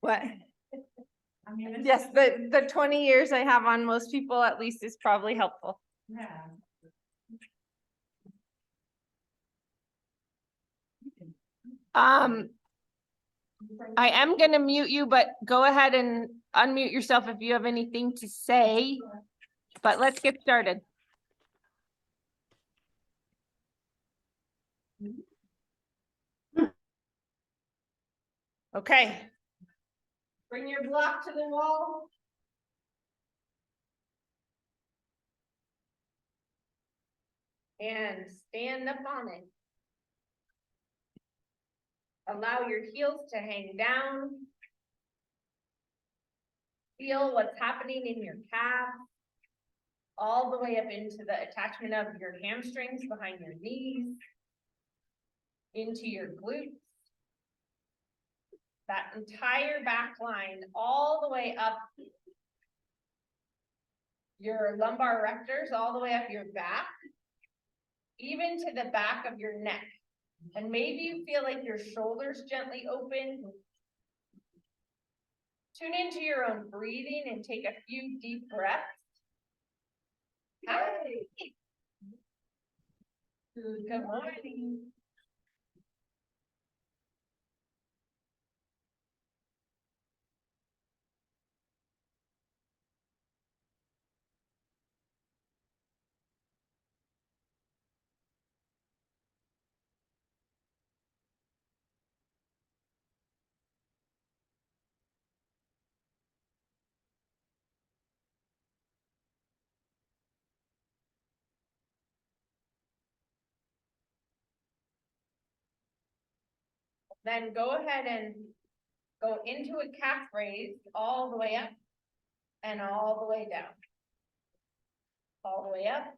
What? I mean, Yes, the 20 years I have on most people at least is probably helpful. yeah. I am gonna mute you, but go ahead and unmute yourself if you have anything to say. But let's get started. Okay. Bring your block to the wall. And stand up on it. Allow your heels to hang down. Feel what's happening in your calves. All the way up into the attachment of your hamstrings behind your knees. Into your glutes. That entire back line all the way up your lumbar rectors, all the way up your back, even to the back of your neck. And maybe you feel like your shoulders gently open. Tune into your own breathing and take a few deep breaths. Hi. Good morning. Then go ahead and go into a calf raise all the way up and all the way down. All the way up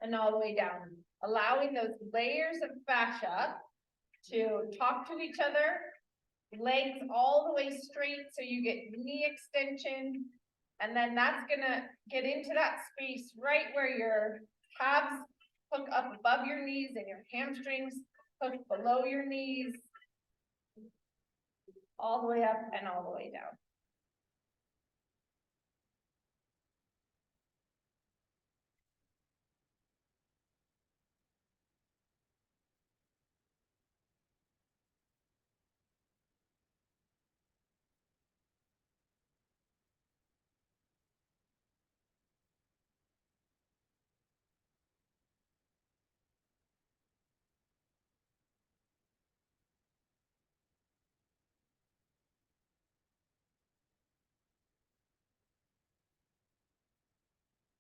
and all the way down. Allowing those layers of fascia to talk to each other. Legs all the way straight so you get knee extension. And then that's gonna get into that space right where your calves hook up above your knees and your hamstrings hook below your knees. All the way up and all the way down.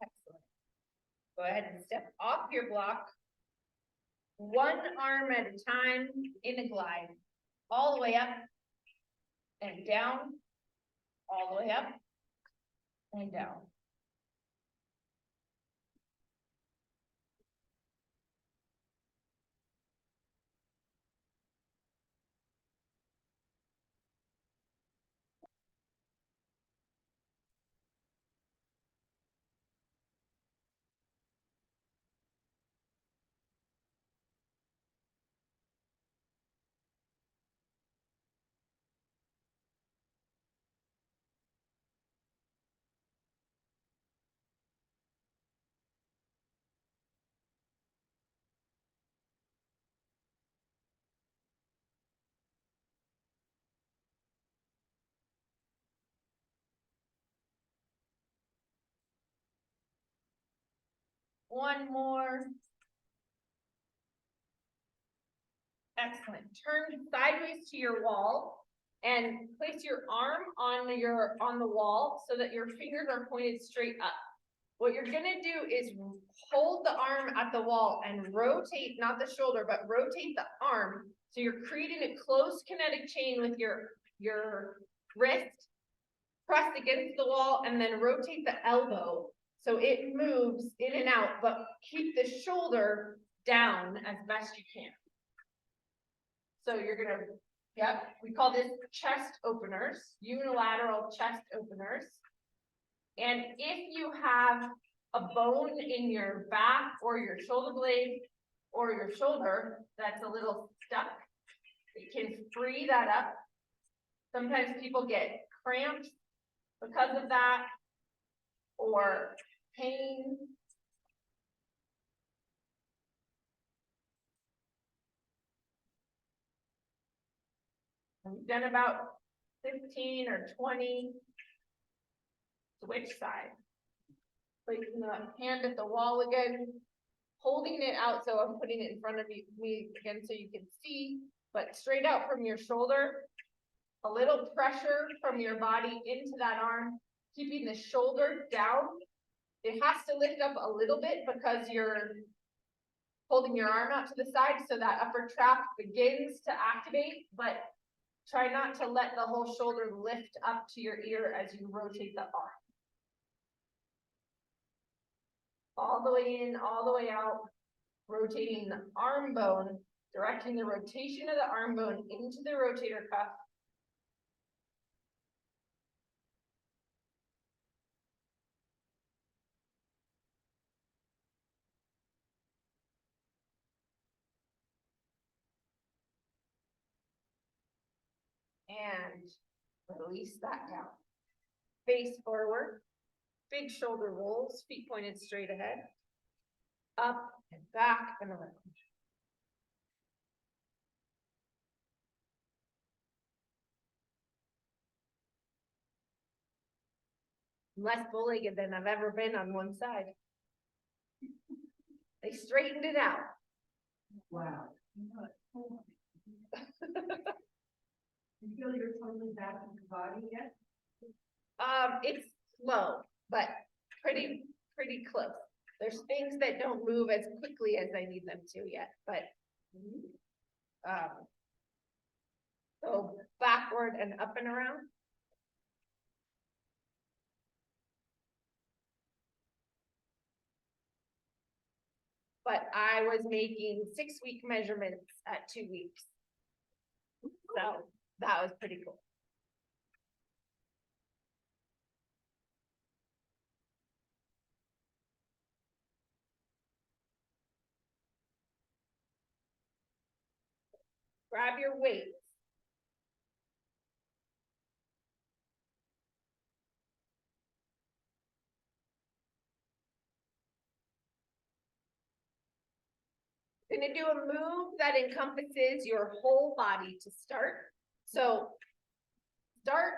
Excellent. Go ahead and step off your block. One arm at a time in a glide. All the way up and down. All the way up and down. One more. Excellent. Turn sideways to your wall and place your arm on the wall so that your fingers are pointed straight up. What you're gonna do is hold the arm at the wall and rotate, not the shoulder, but rotate the arm. So you're creating a close kinetic chain with your wrist pressed against the wall, and then rotate the elbow so it moves in and out, but keep the shoulder down as best you can. So you're gonna, yep, we call this chest openers, unilateral chest openers. And if you have a bone in your back or your shoulder blade or your shoulder that's a little stuck, you can free that up Sometimes people get cramps because of that, or pain. We've done about 15 or 20. Switch side. Placing the hand at the wall again, holding it out, so I'm putting it in front of me again so you can see, but straight out from your shoulder. A little pressure from your body into that arm, keeping the shoulder down. It has to lift up a little bit because you're holding your arm out to the side, so that upper trap begins to activate, but try not to let the whole shoulder lift up to your ear as you rotate the arm. All the way in, all the way out, rotating the arm bone, directing the rotation of the arm bone into the rotator cuff. And release that down. Face forward, big shoulder rolls, feet pointed straight ahead. Up and back and around. I'm less bow-legged than I've ever been on one side. They straightened it out. Wow. You feel you're totally back in the body yet? It's slow, but pretty close. There's things that don't move as quickly as I need them to yet, but so backward and up and around. But I was making 6-week measurements at 2 weeks. So that was pretty cool. Grab your weights. Gonna do a move that encompasses your whole body to start. So start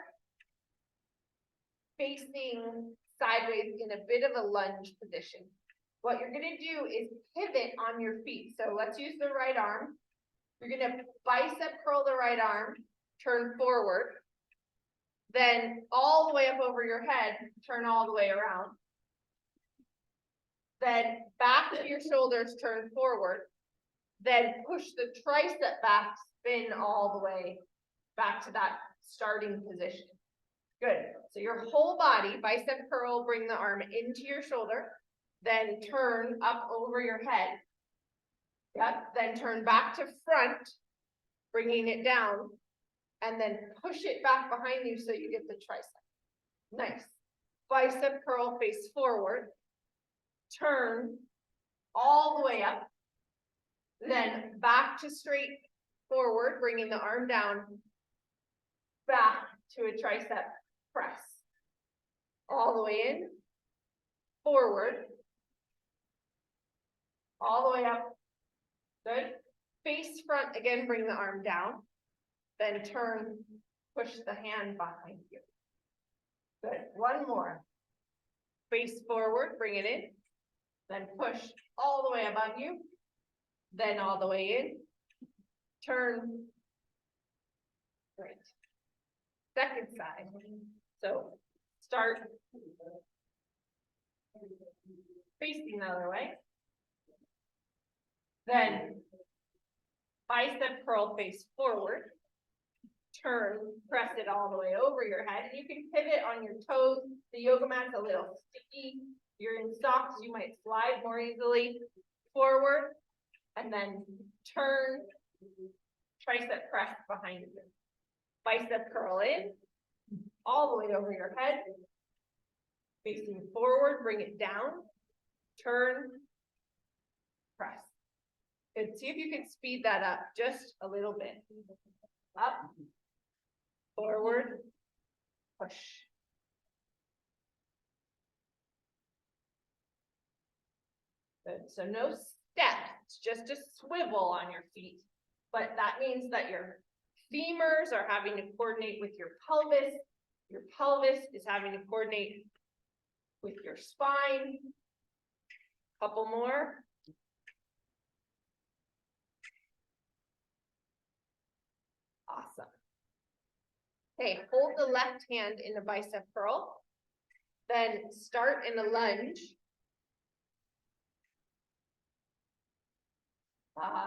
facing sideways in a bit of a lunge position. What you're gonna do is pivot on your feet. So let's use the right arm. You're gonna bicep curl the right arm, turn forward, then all the way up over your head, turn all the way around. Then back to your shoulders, turn forward. Then push the tricep back, spin all the way back to that starting position. Good. So your whole body, bicep curl, bring the arm into your shoulder, then turn up over your head. Yep. Then turn back to front, bringing it down, and then push it back behind you so you get the tricep. Nice. Bicep curl, face forward, turn all the way up. Then back to straight forward, bringing the arm down, back to a tricep press. All the way in, forward, all the way up. Good. Face front, again, bring the arm down. Then turn, push the hand behind you. Good. One more. Face forward, bring it in. Then push all the way above you. Then all the way in, turn, right, second side. So start facing the other way. Then bicep curl face forward, turn, press it all the way over your head. And you can pivot on your toes. The yoga mat's a little sticky. If you're in socks, you might slide more easily forward. And then turn, tricep press behind you. Bicep curl in, all the way over your head. Facing forward, bring it down. Turn, press. Good. See if you can speed that up just a little bit. Up, forward, push. Good, so no step, it's just a swivel on your feet. But that means that your femurs are having to coordinate with your pelvis is having to coordinate with your spine. Couple more. Awesome. Okay, hold the left hand in a bicep curl. Then start in a lunge.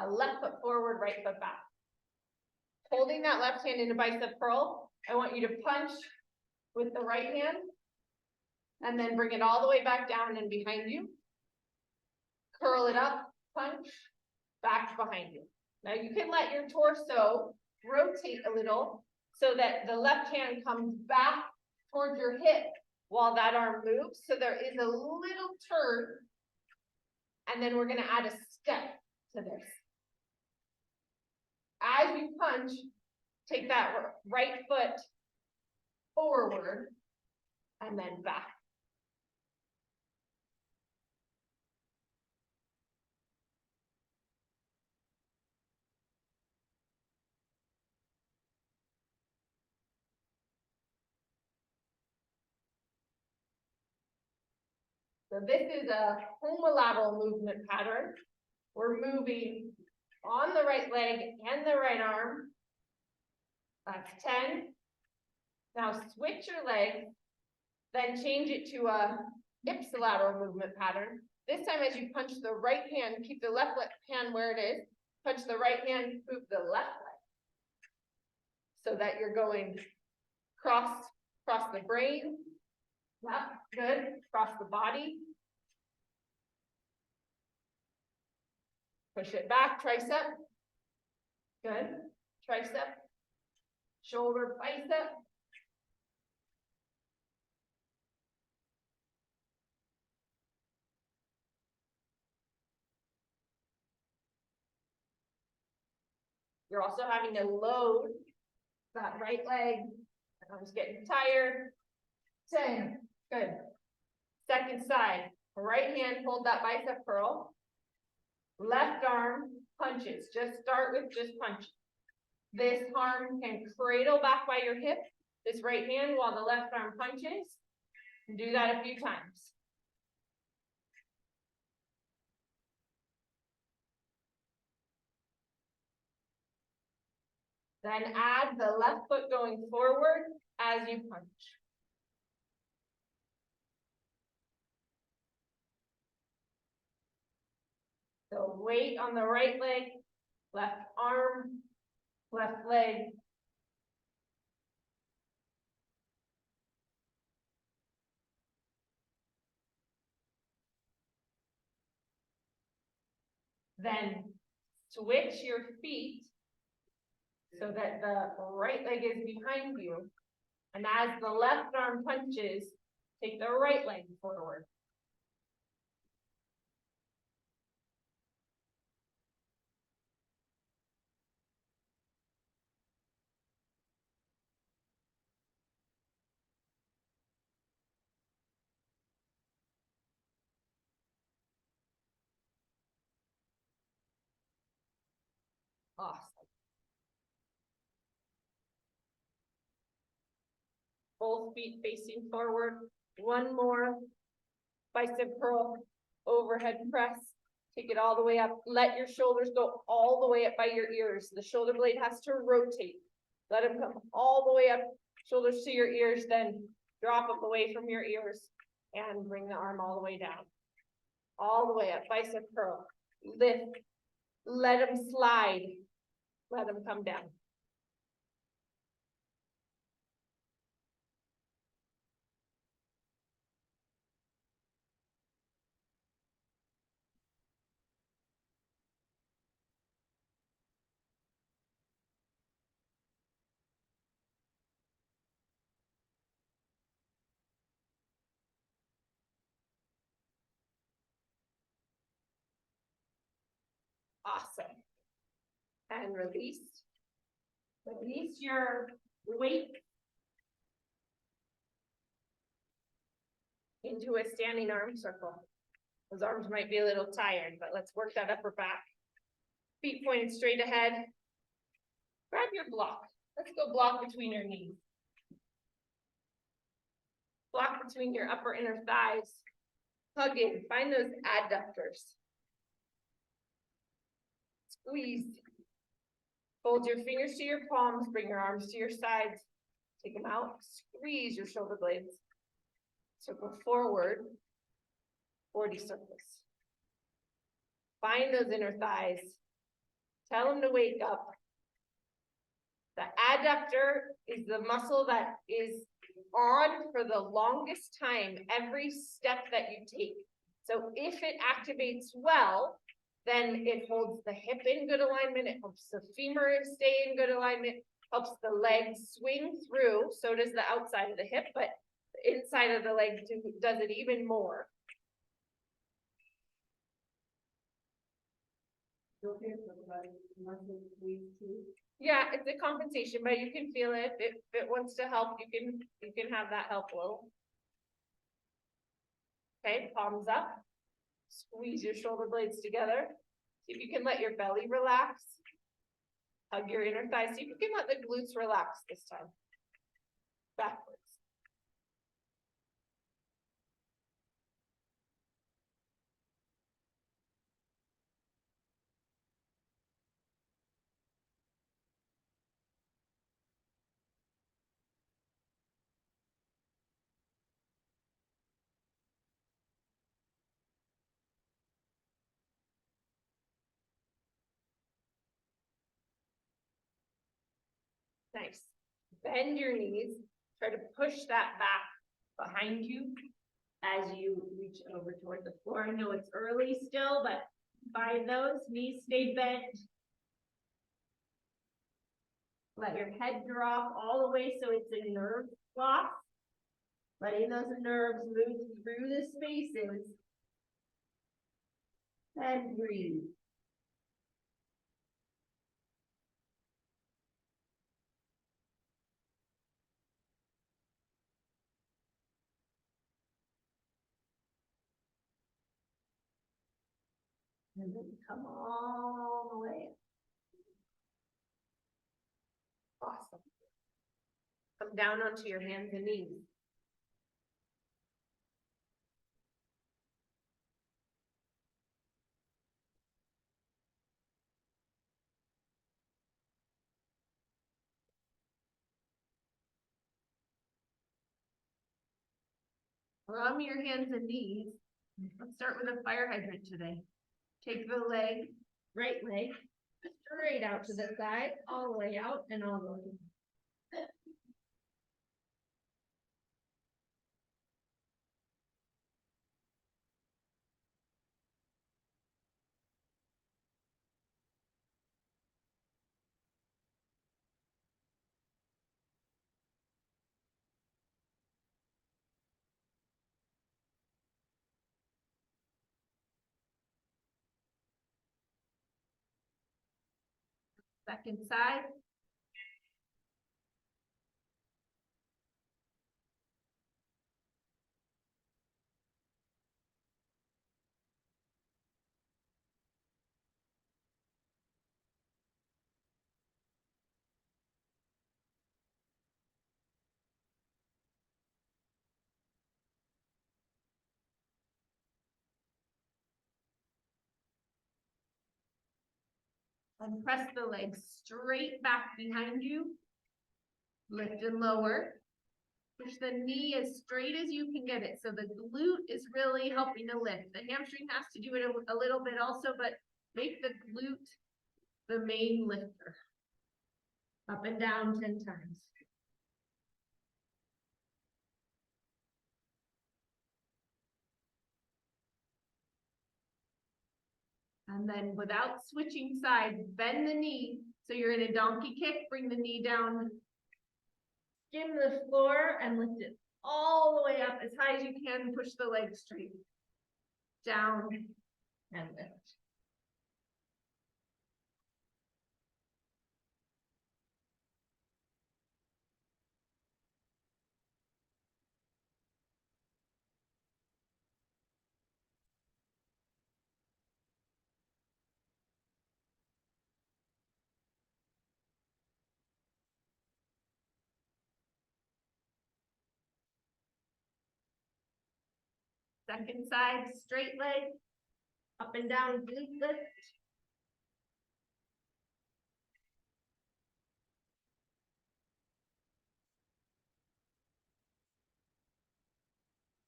Left foot forward, right foot back. Holding that left hand in a bicep curl, I want you to punch with the right hand and then bring it all the way back down and behind you. Curl it up, punch, back behind you. Now you can let your torso rotate a little so that the left hand comes back towards your hip while that arm moves. So there is a little turn, and then we're going to add a step to this. As you punch, take that right foot forward and then back. So this is a homolateral movement pattern. We're moving on the right leg and the right arm. That's 10. Now switch your leg, then change it to a ipsilateral movement pattern. This time as you punch the right hand, keep the left hand where it is. Punch the right hand, move the left leg. So that you're going cross the brain. Yep, good. Cross the body. Push it back, tricep. Good. Tricep. Shoulder, bicep. You're also having to load that right leg. I'm just getting tired. 10. Good. Second side. Right hand, hold that bicep curl. Left arm punches. Just start with just punch. This arm can cradle back by your hip. This right hand while the left arm punches. Do that a few times. Then add the left foot going forward as you punch. So weight on the right leg, left arm, left leg. Then switch your feet so that the right leg is behind you. And as the left arm punches, take the right leg forward. Awesome. Both feet facing forward. One more bicep curl, overhead press. Take it all the way up. Let your shoulders go all the way up by your ears. The shoulder blade has to rotate. Let them come all the way up, shoulders to your ears, then drop them away from your ears and bring the arm all the way down. All the way up, bicep curl. Lift. Let them slide. Let them come down. Awesome. And release. Release your Wake into a standing arm circle. Those arms might be a little tired, but let's work that upper back. Feet pointed straight ahead. Grab your block. Let's go block between your knees. Block between your upper inner thighs. Hug in, find those adductors. Squeeze. Hold your fingers to your palms, bring your arms to your sides. Take them out, squeeze your shoulder blades. Circle forward, 40 circles. Find those inner thighs. Tell them to wake up. The adductor is the muscle that is on for the longest time every step that you take. So if it activates well, then it holds the hip in good alignment, it helps the femur stay in good alignment, helps the leg swing through, so does the outside of the hip, but the inside of the leg does it even more. Yeah, it's a compensation, but you can feel it. If it wants to help, you can have that help a little. Okay, palms up. Squeeze your shoulder blades together. See if you can let your belly relax. Hug your inner thighs. See if you can let the glutes relax this time. Backwards. Nice. Bend your knees. Try to push that back behind you as you reach over toward the floor. I know it's early still, but find those. Knees stay bent. Let your head drop all the way so it's a nerve block. Letting those nerves move through the spaces. And breathe. And then come all the way up. Awesome. Come down onto your hands and knees. From your hands and knees, let's start with a fire hydrant today. Take the leg, right leg, straight out to the side, all the way out and all the way. Second side. And press the legs straight back behind you. Lift and lower. Push the knee as straight as you can get it. So the glute is really helping to lift. The hamstring has to do it a little bit also, but make the glute the main lifter. Up and down 10 times. And then without switching sides, bend the knee. So you're in a donkey kick, bring the knee down, skim the floor and lift it all the way up as high as you can. Push the legs straight. Down and lift. Second side, straight leg, up and down, glute lift.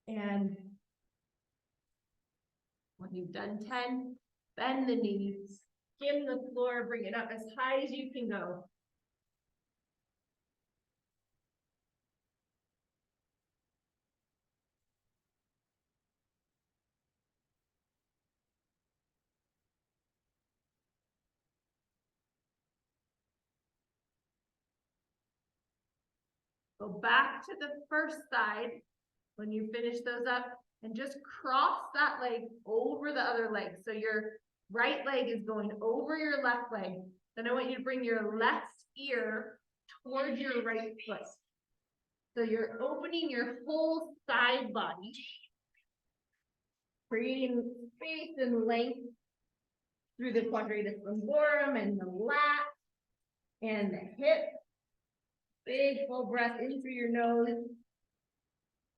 And when you've done 10, bend the knees, skim the floor, bring it up as high as you can go. Go back to the first side when you finish those up and just cross that leg over the other leg. So your right leg is going over your left leg. Then I want you to bring your left ear towards your right foot. So you're opening your whole side body, creating space and length through the quadratus lumborum and the lat and the hip. Big full breath in through your nose.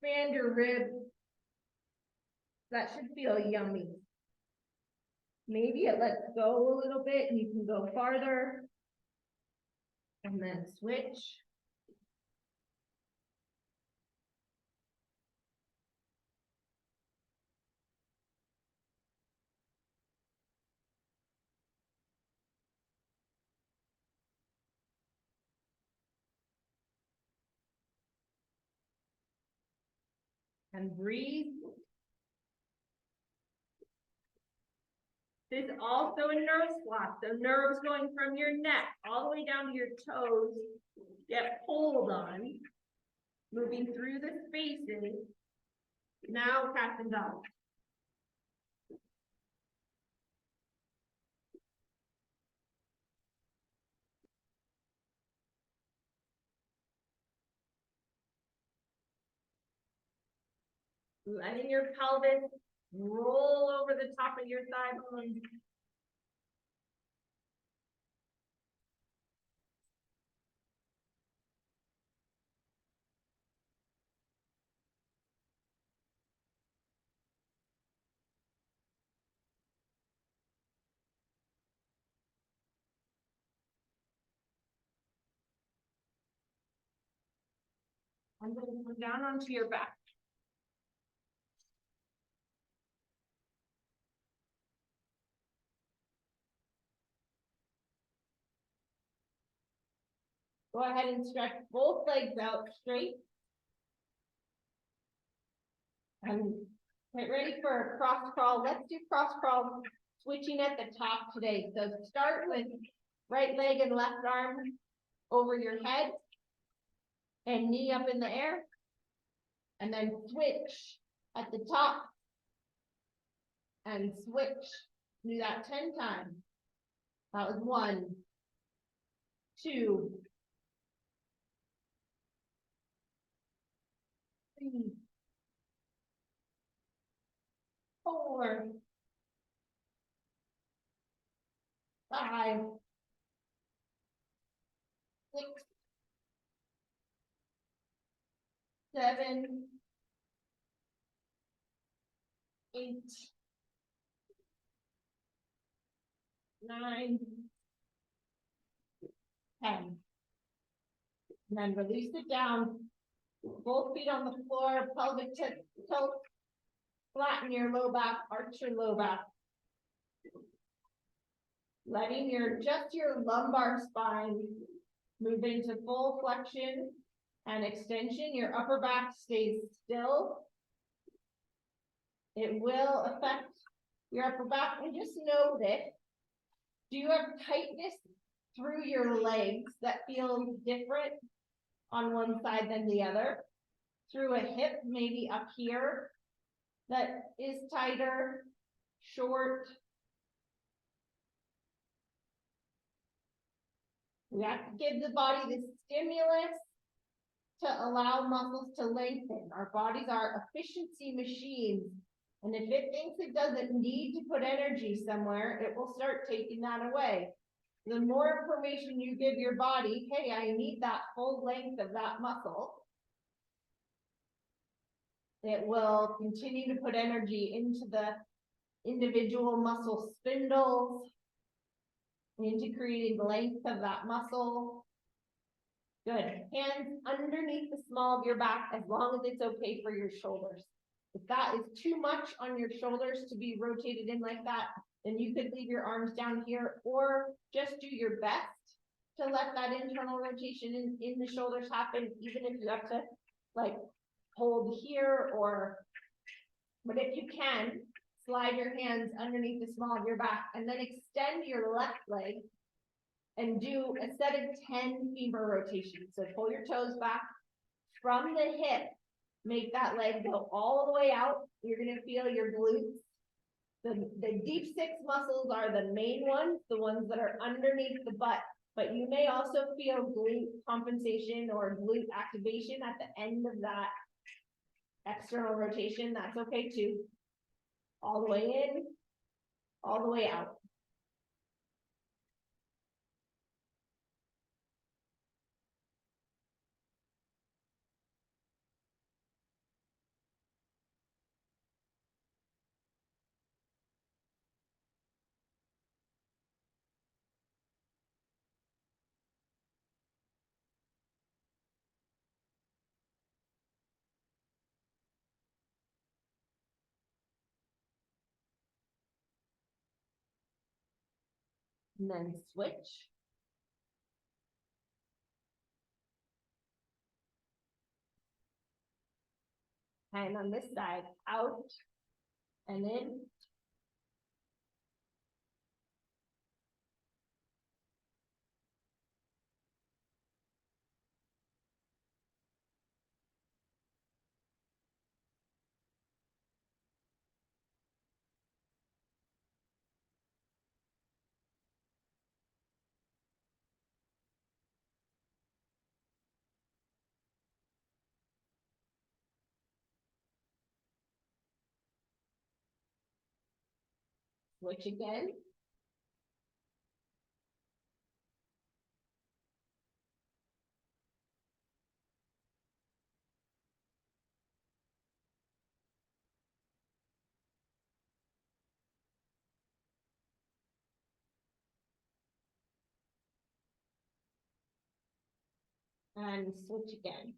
Expand your ribs. That should feel yummy. Maybe it lets go a little bit and you can go farther. And then switch. And breathe. This is also a nerve squat. So nerves going from your neck all the way down to your toes get pulled on. Moving through the spaces. Now cat and dog. Letting your pelvis roll over the top of your thigh bone. I'm going to come down onto your back. Go ahead and stretch both legs out straight. And get ready for a cross crawl. Let's do cross crawl, switching at the top today. So start with right leg and left arm over your head and knee up in the air. And then switch at the top and switch. Do that 10 times. That was 1, 2, 3, 4, 5, 6, 7, 8, 9, 10. And then release it down. Both feet on the floor, pelvic tilt, flatten your low back, arch your low back. Letting just your lumbar spine move into full flexion and extension. Your upper back stays still. It will affect your upper back. And just know that, do you have tightness through your legs that feels different on one side than the other? Through a hip, maybe up here, that is tighter, short. We have to give the body the stimulus to allow muscles to lengthen. Our bodies are efficiency machines. And if it thinks it doesn't need to put energy somewhere, it will start taking that away. The more information you give your body, hey, I need that full length of that muscle, It will continue to put energy into the individual muscle spindles, into creating length of that muscle. Good. Hands underneath the small of your back as long as it's okay for your shoulders. If that is too much on your shoulders to be rotated in like that, then you could leave your arms down here or just do your best to let that internal rotation in the shoulders happen, even if you have to like hold here or, but if you can, slide your hands underneath the small of your back and then extend your left leg and do a set of 10 femur rotations. So pull your toes back from the hip, make that leg go all the way out. You're gonna feel your glutes. The deep six muscles are the main ones, the ones that are underneath the butt, but you may also feel glute compensation or glute activation at the end of that external rotation. That's okay too. All the way in, all the way out. And then switch. And on this side, out and in. Switch again. And switch again.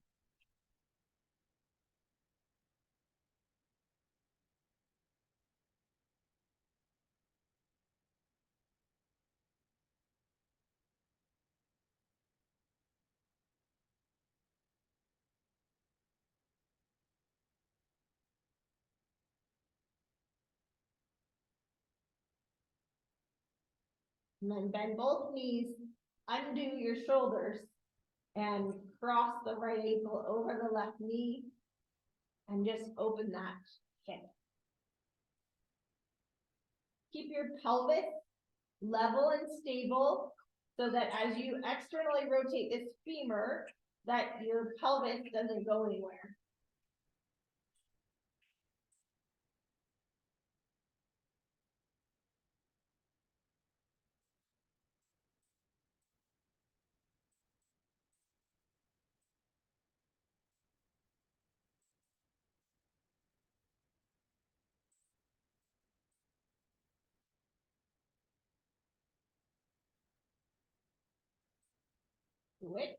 And then bend both knees, undo your shoulders, and cross the right ankle over the left knee, and just open that hip. Keep your pelvis level and stable so that as you externally rotate this femur, that your pelvis doesn't go anywhere. Switch.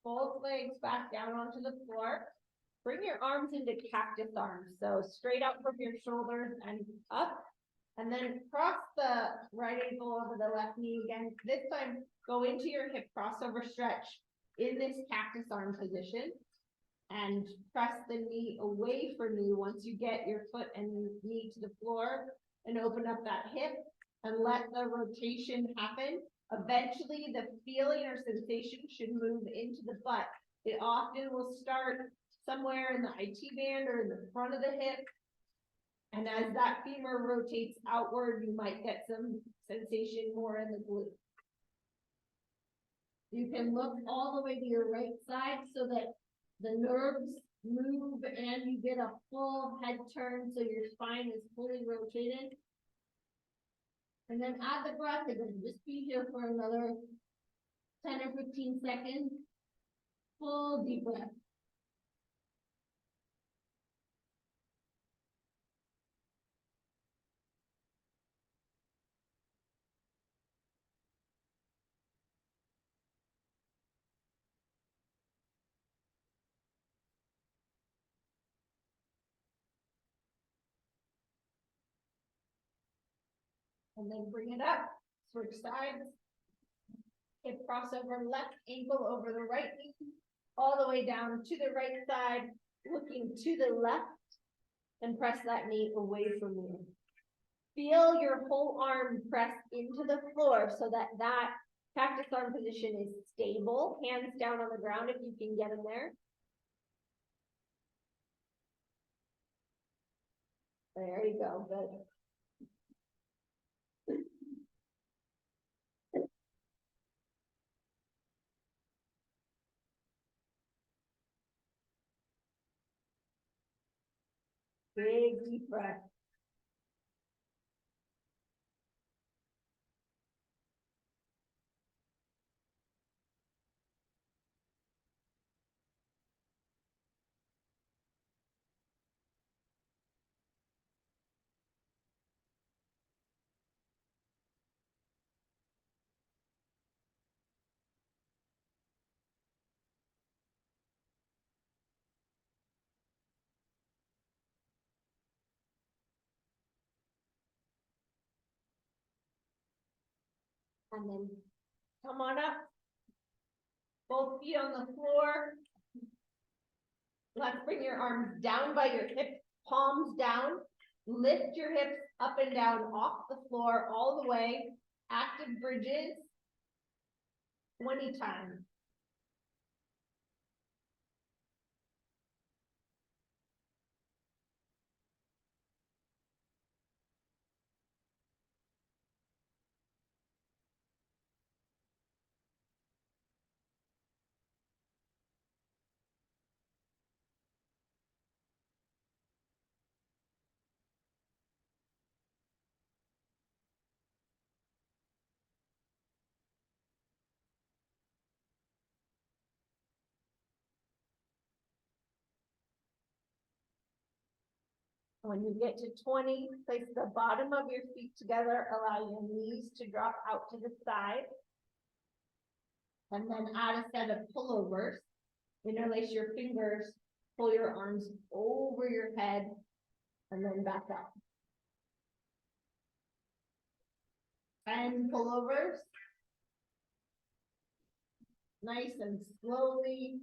Both legs back down onto the floor. Bring your arms into cactus arms. So straight out from your shoulders and up. And then cross the right ankle over the left knee again. This time, go into your hip crossover stretch in this cactus arm position. And press the knee away from you once you get your foot and knee to the floor, and open up that hip and let the rotation happen. Eventually, the feeling or sensation should move into the butt. It often will start somewhere in the IT band or in the front of the hip. And as that femur rotates outward, you might get some sensation more in the glute. You can look all the way to your right side so that the nerves move and you get a full head turn so your spine is fully rotated. And then add the breath again. Just be here for another 10 or 15 seconds. Full deep breath. And then bring it up, switch sides. Hip crossover, left ankle over the right knee, all the way down to the right side, looking to the left, and press that knee away from you. Feel your whole arm press into the floor so that that cactus arm position is stable, hands down on the ground if you can get them there. There you go, good. Big deep breath. And then come on up. Both feet on the floor. Let's bring your arms down by your hips, palms down. Lift your hips up and down off the floor all the way. Active bridges. 20 times. When you get to 20, place the bottom of your feet together, allow your knees to drop out to the side. And then add a set of pullovers. Interlace your fingers, pull your arms over your head, and then back up. 10 pullovers. Nice and slowly.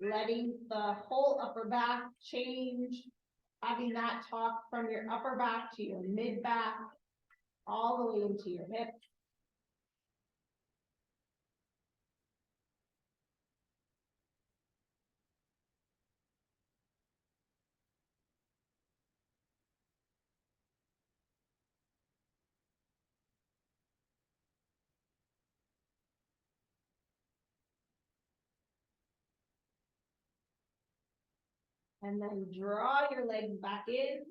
Letting the whole upper back change, having that talk from your upper back to your mid back, all the way into your hips. And then draw your legs back in,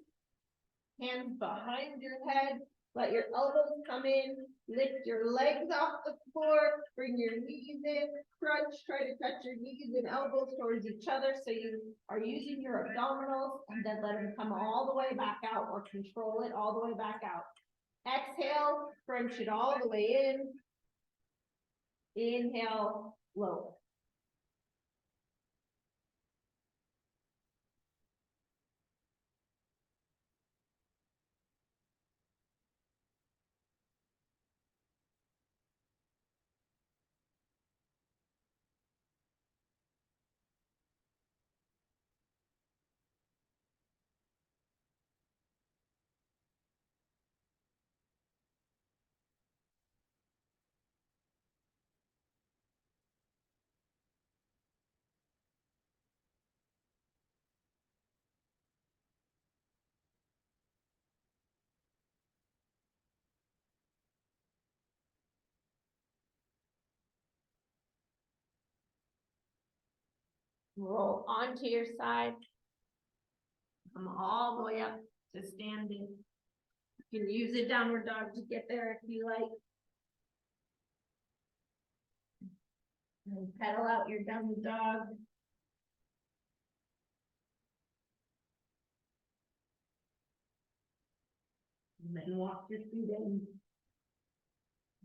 hands behind your head, let your elbows come in, lift your legs off the floor, bring your knees in, crunch, try to touch your knees and elbows towards each other so you are using your abdominals, and then let them come all the way back out or control it all the way back out. Exhale, crunch it all the way in. Inhale, lower. Roll onto your side. Come all the way up to standing. You can use a downward dog to get there if you like. And pedal out your downward dog. And then walk your feet in.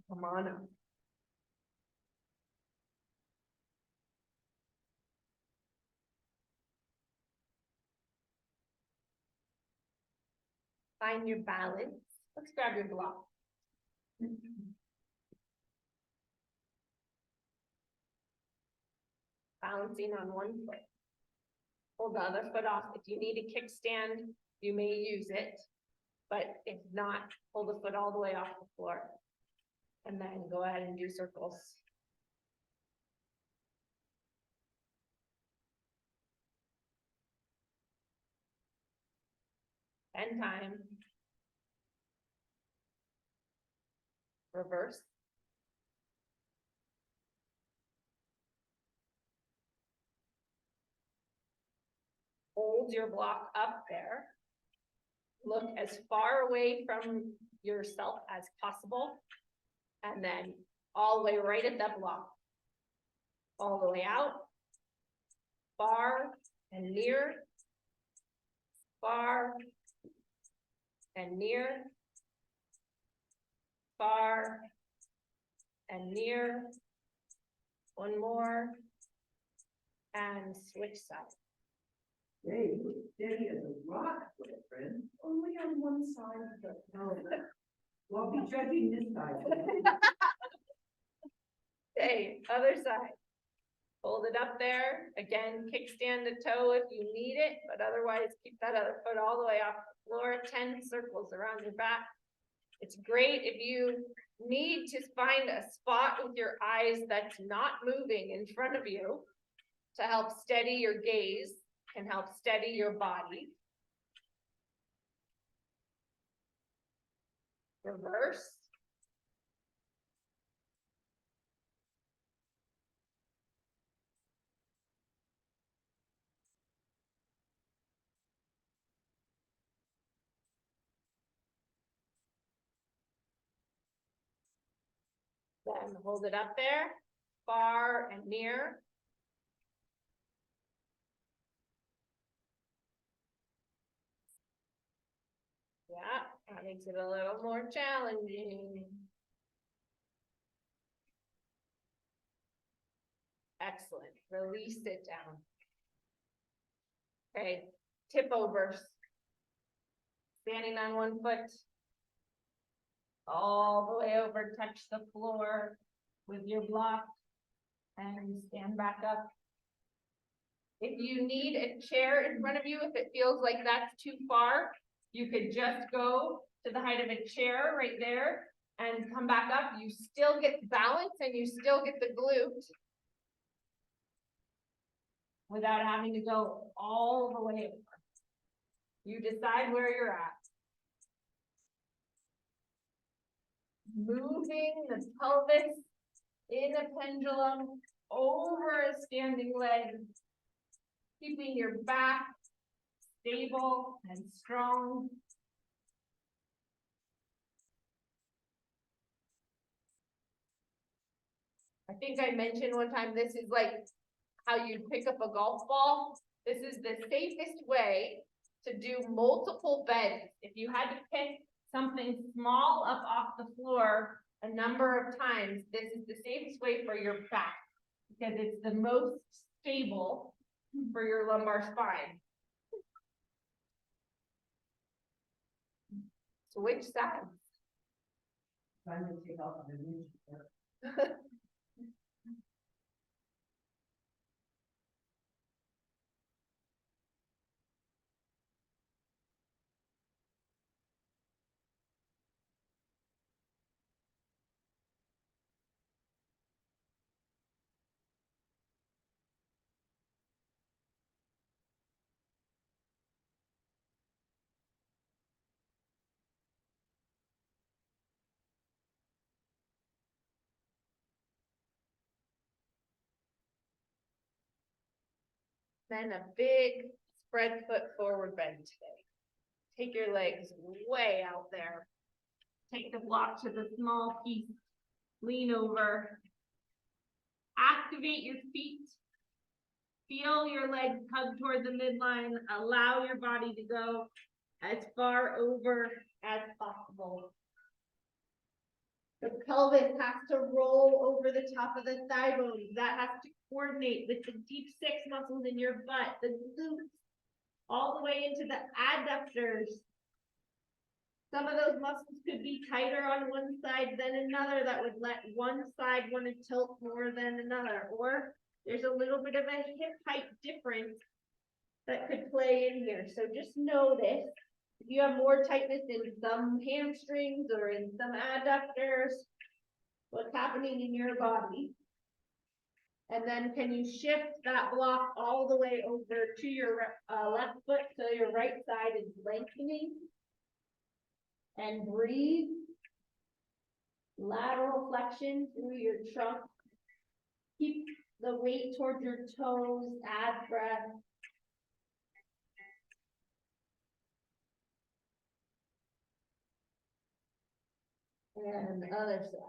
Come on up. Find your balance. Let's grab your block. Balancing on one foot. Hold the other foot off. If you need a kickstand, you may use it. But if not, hold the foot all the way off the floor. And then go ahead and do circles. 10 times. Reverse. Hold your block up there. Look as far away from yourself as possible. And then all the way right at that block. All the way out. Far and near. Far and near. Far and near. One more. And switch sides. Hey, steady as a rock, my friend. Only on one side of the. No, well, I'll be judging this side. Okay, other side. Hold it up there. Again, kickstand the toe if you need it, but otherwise keep that other foot all the way off the floor. 10 circles around your back. It's great if you need to find a spot with your eyes that's not moving in front of you to help steady your gaze and help steady your body. Reverse. Then hold it up there, far and near. Yeah, that makes it a little more challenging. Excellent. Release it down. Okay, tip overs. Standing on one foot. All the way over, touch the floor with your block and stand back up. If you need a chair in front of you, if it feels like that's too far, you could just go to the height of a chair right there and come back up. You still get balance and you still get the glute without having to go all the way over. You decide where you're at. Moving the pelvis in a pendulum over a standing leg, keeping your back stable and strong. I think I mentioned one time, this is like how you pick up a golf ball. This is the safest way to do multiple bends. If you had to pick something small up off the floor a number of times, this is the safest way for your back because it's the most stable for your lumbar spine. Switch sides. Trying to take off the music. then a big spread foot forward bend today. Take your legs way out there. Take the block to the small piece. Lean over. Activate your feet. Feel your legs hug toward the midline. Allow your body to go as far over as possible. The pelvis has to roll over the top of the thigh bones. That has to coordinate with the deep six muscles in your butt, the glutes, all the way into the adductors. Some of those muscles could be tighter on one side than another. That would let one side want to tilt more than another. Or there's a little bit of a hip height difference that could play in here. So just know this. If you have more tightness in some hamstrings or in some adductors, what's happening in your body? And then can you shift that block all the way over to your left foot so your right side is lengthening? And breathe. Lateral flexion through your trunk. Keep the weight towards your toes, add breath. And the other side.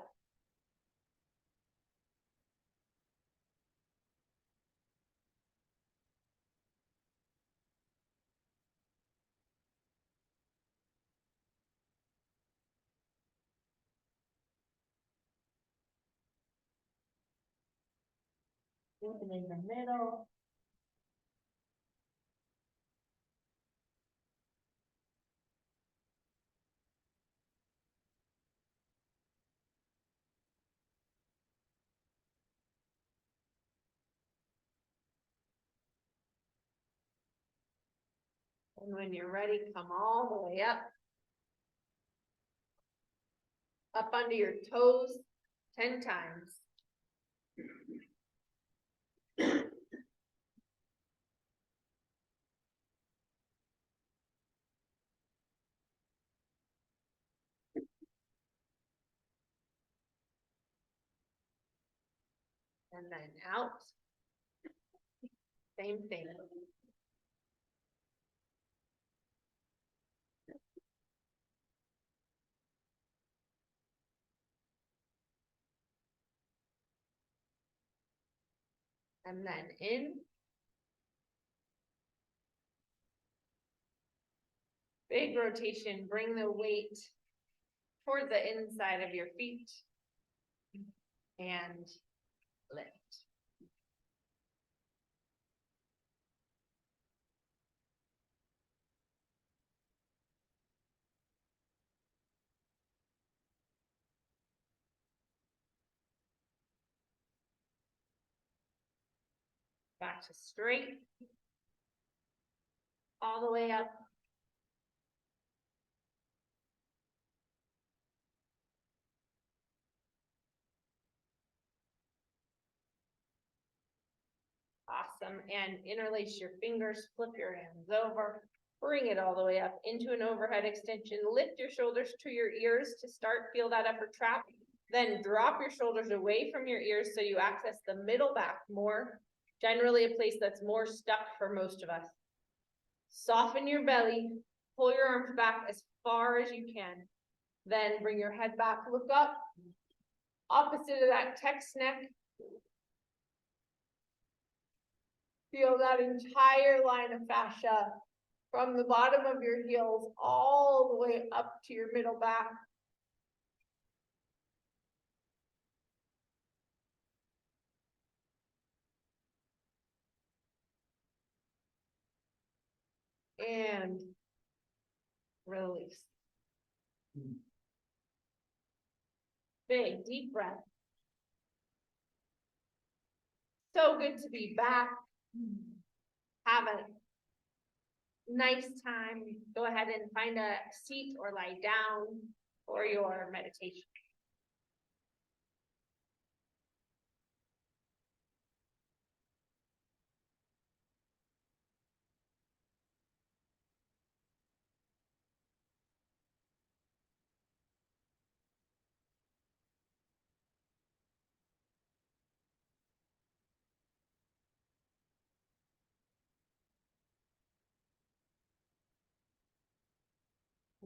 Open in the middle. And when you're ready, come all the way up. Up under your toes 10 times. And then out. Same thing. And then in. Big rotation, bring the weight toward the inside of your feet. And lift. Back to straight. All the way up. Awesome. And interlace your fingers, flip your hands over, bring it all the way up into an overhead extension. Lift your shoulders to your ears to start, feel that upper trap. Then drop your shoulders away from your ears so you access the middle back more, generally a place that's more stuck for most of us. Soften your belly, pull your arms back as far as you can. Then bring your head back, look up, opposite of that text neck. Feel that entire line of fascia from the bottom of your heels all the way up to your middle back. And release. Big, deep breath. So good to be back. Have a nice time. Go ahead and find a seat or lie down for your meditation.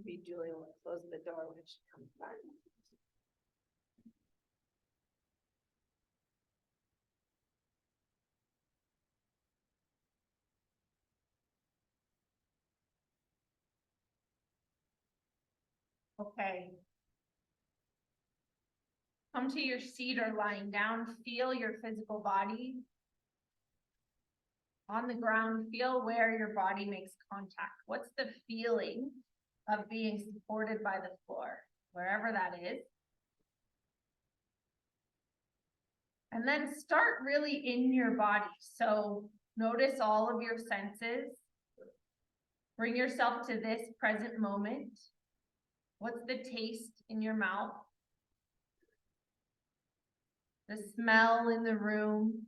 Maybe Julie will close the door when she comes back. Okay. Come to your seat or lying down, feel your physical body. On the ground, feel where your body makes contact. What's the feeling of being supported by the floor, wherever that is? And then start really in your body. So notice all of your senses. Bring yourself to this present moment. What's the taste in your mouth? The smell in the room.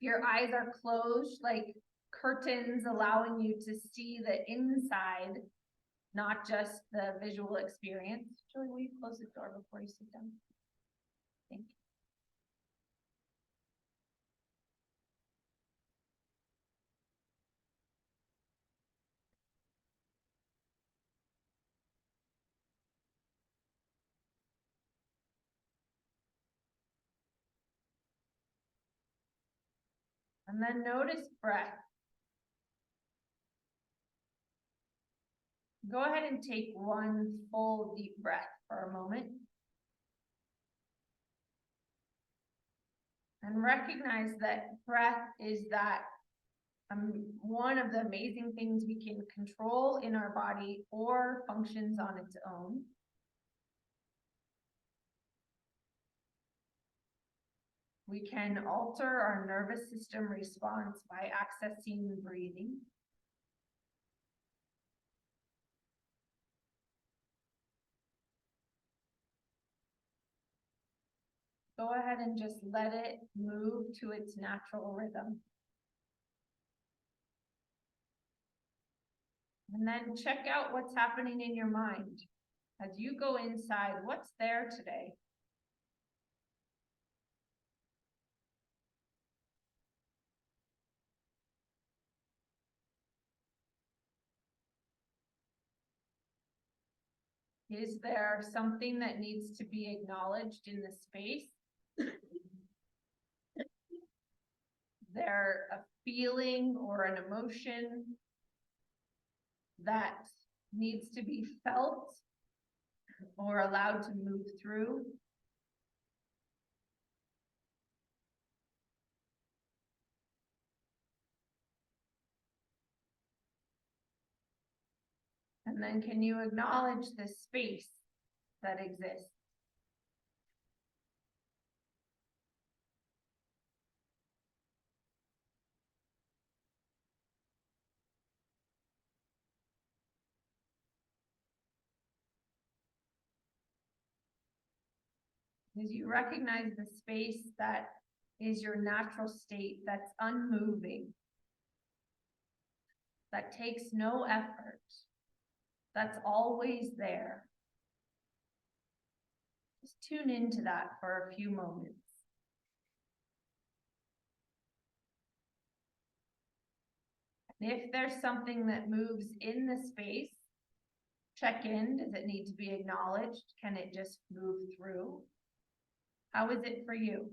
Your eyes are closed like curtains, allowing you to see the inside, not just the visual experience. Julie, will you close the door before you sit down? Thank you. And then notice breath. Go ahead and take one full deep breath for a moment. And recognize that breath is that one of the amazing things we can control in our body or functions on its own. We can alter our nervous system response by accessing breathing. Go ahead and just let it move to its natural rhythm. And then check out what's happening in your mind. As you go inside, what's there today? Is there something that needs to be acknowledged in the space? Is there a feeling or an emotion that needs to be felt or allowed to move through? And then can you acknowledge the space that exists? As you recognize the space that is your natural state, that's unmoving, that takes no effort, that's always there. Just tune into that for a few moments. And if there's something that moves in the space, check in. Does it need to be acknowledged? Can it just move through? How is it for you?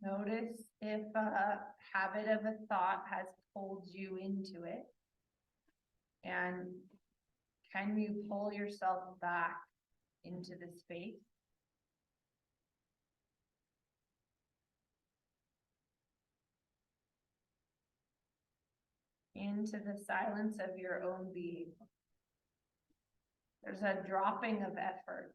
Notice if a habit of a thought has pulled you into it. And can you pull yourself back into the space? Into the silence of your own being. There's a dropping of effort.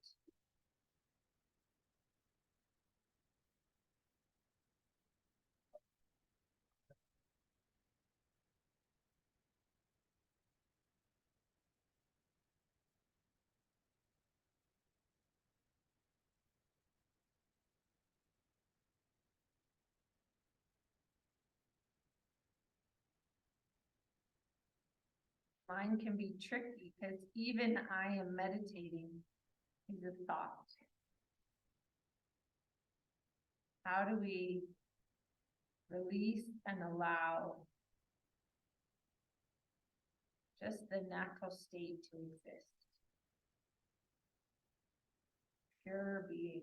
Mind can be tricky because even I am meditating is a thought. How do we release and allow just the natural state to exist? Pure being.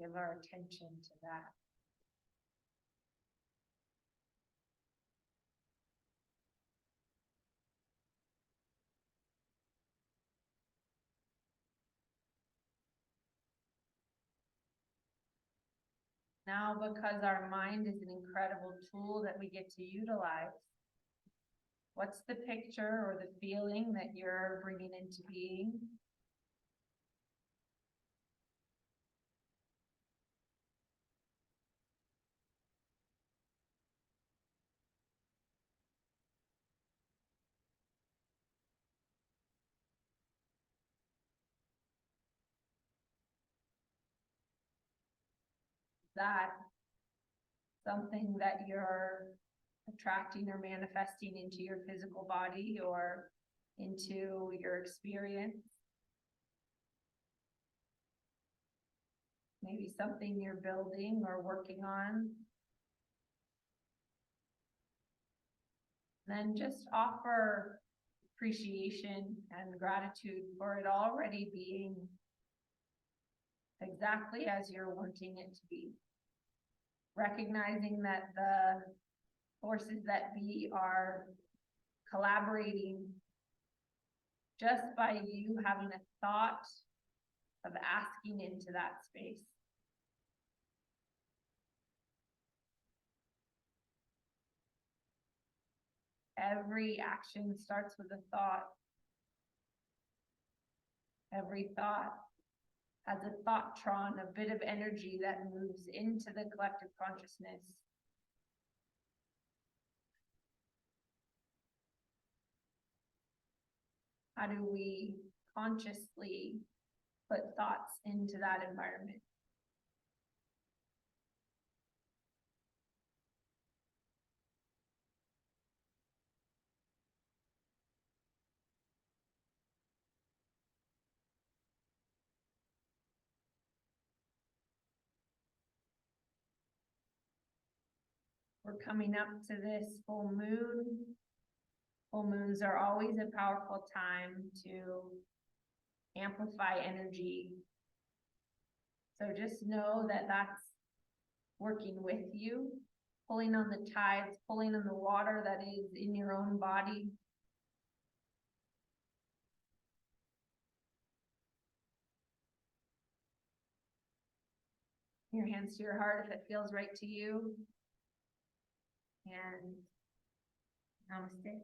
Give our attention to that. Now, because our mind is an incredible tool that we get to utilize, what's the picture or the feeling that you're bringing into being? That something that you're attracting or manifesting into your physical body or into your experience? Maybe something you're building or working on. Then just offer appreciation and gratitude for it already being exactly as you're wanting it to be. Recognizing that the forces that be are collaborating just by you having a thought of asking into that space. Every action starts with a thought. Every thought has a thought-tron, a bit of energy that moves into the collective consciousness. How do we consciously put thoughts into that environment? We're coming up to this full moon. Full moons are always a powerful time to amplify energy. So just know that that's working with you, pulling on the tides, pulling on the water that is in your own body. Your hands to your heart if it feels right to you. And namaste.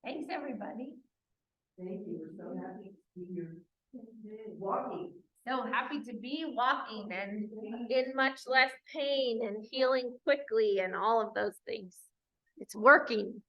Thanks, everybody. Thank you, we're so happy to see you walking. So happy to be walking and in much less pain and healing quickly and all of those things. It's working.